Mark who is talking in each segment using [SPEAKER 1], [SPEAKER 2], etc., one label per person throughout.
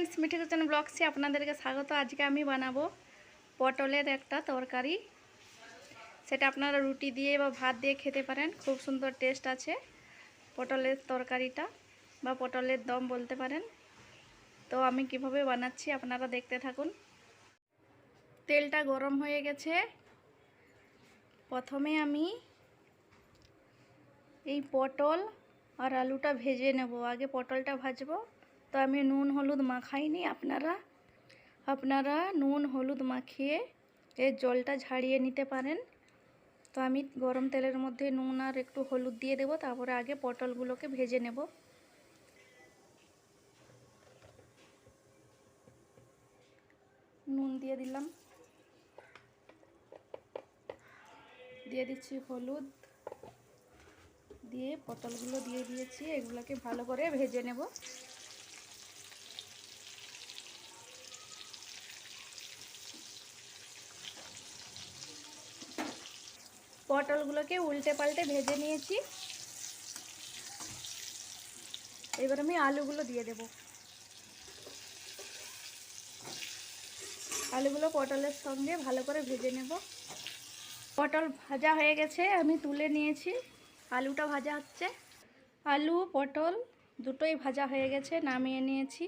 [SPEAKER 1] Friends, Mithi kitchen ব্লগসে আপনাদেরকে স্বাগত। আজকে আমি বানাবো পটলের একটা তরকারি। সেটা আপনারা রুটি দিয়ে বা ভাত দিয়ে খেতে পারেন, খুব সুন্দর টেস্ট আছে পটলের তরকারিটা, বা পটলের দম বলতে পারেন। তো আমি কিভাবে বানাচ্ছি আপনারা দেখতে থাকুন। তেলটা গরম হয়ে গেছে। প্রথমে আমি এই পটল আর আলুটা ভেজে নেব। আগে পটলটা ভাজবো। তো আমি নুন হলুদ মাখাইনি, আপনারা নুন হলুদ মাখিয়ে এর জলটা ঝাড়িয়ে নিতে পারেন। তো আমি গরম তেলের মধ্যে নুন আর একটু হলুদ দিয়ে দেব, তারপরে আগে পটলগুলোকে ভেজে নেব। নুন দিয়ে দিলাম, দিয়ে দিচ্ছি হলুদ, দিয়ে পটলগুলো দিয়ে দিয়েছি। এগুলোকে ভালো করে ভেজে নেব। পটলগুলোকে উল্টে পাল্টে ভেজে নিয়েছি। এবার আমি আলুগুলো দিয়ে দেব। আলুগুলো পটলের সঙ্গে ভালো করে ভেজে নেব। পটল ভাজা হয়ে গেছে, আমি তুলে নিয়েছি। আলুটা ভাজা হচ্ছে। আলু পটল দুটোই ভাজা হয়ে গেছে, নামিয়ে নিয়েছি।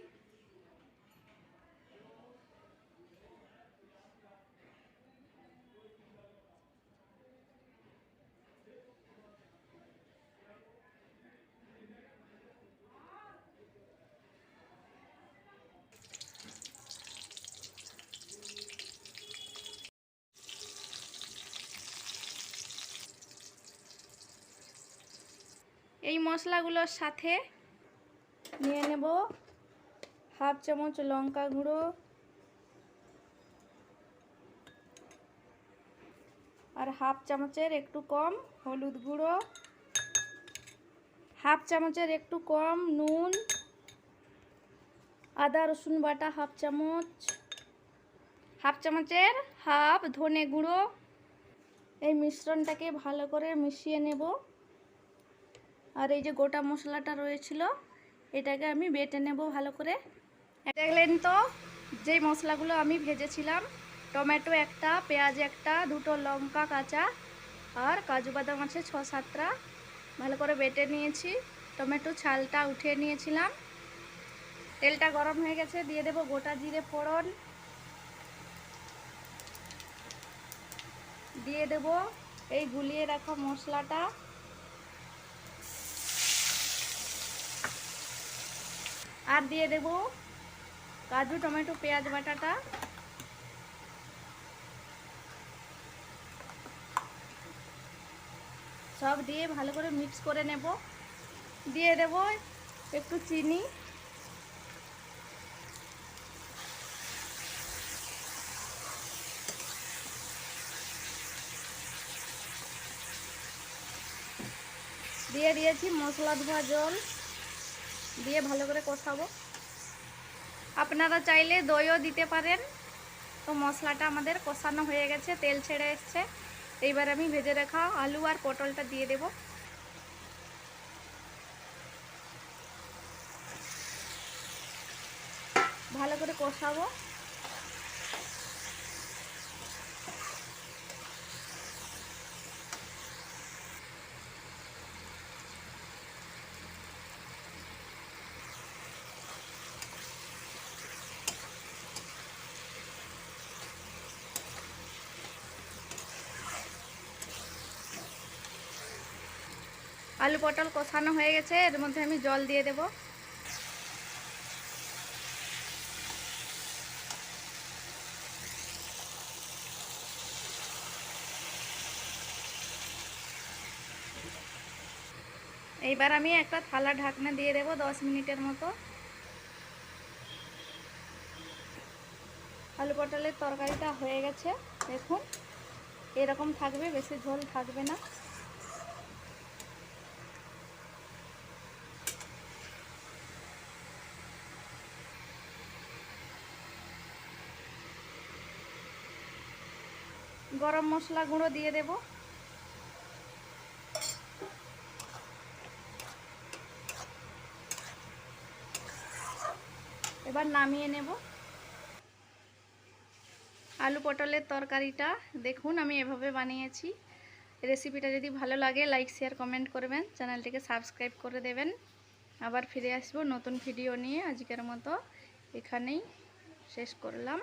[SPEAKER 1] এই মশলাগুলোর সাথে নিয়ে নেব হাফ চামচ লঙ্কা গুঁড়ো, আর হাফ চামচের একটু কম হলুদ গুঁড়ো, হাফ চামচের একটু কম নুন, আদা রসুন বাটা হাফ চামচ, হাফ চামচের হাফ ধনে গুঁড়ো। এই মিশ্রণটাকে ভালো করে মিশিয়ে নেব। আর এই যে গোটা মশলাটা রয়েছিল, এটাকে আমি বেটে নেব ভালো করে। দেখলেন তো যেই মশলাগুলো আমি ভেজেছিলাম, টমেটো একটা, পেঁয়াজ একটা, দুটো লঙ্কা কাঁচা, আর কাজু বাদাম আছে 6-7টা, ভালো করে বেটে নিয়েছি। টমেটো ছালটা উঠিয়ে নিয়েছিলাম। তেলটা গরম হয়ে গেছে, দিয়ে দেব গোটা জিরে ফোড়ন, দিয়ে দেব এই গুলিয়ে রাখা মশলাটা, আর দিয়ে দেব কাজু টমেটো পেঁয়াজ বাটাটা। সব দিয়ে ভালো করে মিক্স করে নেব। দিয়ে দেব একটু চিনি, দিয়ে দিয়েছি মশলা ধোয়া জল, দিয়ে ভালো করে কষাবো। আপনারা চাইলে দইও দিতে পারেন। তো মশলাটা আমাদের কষানো হয়ে গেছে, তেল ছেড়ে এসছে। এইবার আমি ভেজে রাখা আলু আর পটলটা দিয়ে দেব। ভালো করে কষাবো। আলু পটল কষানো হয়ে গেছে, এর মধ্যে আমি জল দিয়ে দেব। এইবার আমি একটা থালা ঢাকনা দিয়ে দেব 10 মিনিটের মতো। আলু পটলের তরকারিটা হয়ে গেছে, দেখুন এরকম থাকবে, বেশি ঝোল থাকবে না। গরম মশলা গুঁড়ো দিয়ে দেব। এবার নামিয়ে নেব। আলু পটলের তরকারিটা দেখুন আমি এভাবে বানিয়েছি। রেসিপিটা যদি ভালো লাগে লাইক শেয়ার কমেন্ট করবেন, চ্যানেলটিকে সাবস্ক্রাইব করে দেবেন। আবার ফিরে আসবো নতুন ভিডিও নিয়ে। আজকের মতো এখানেই শেষ করলাম।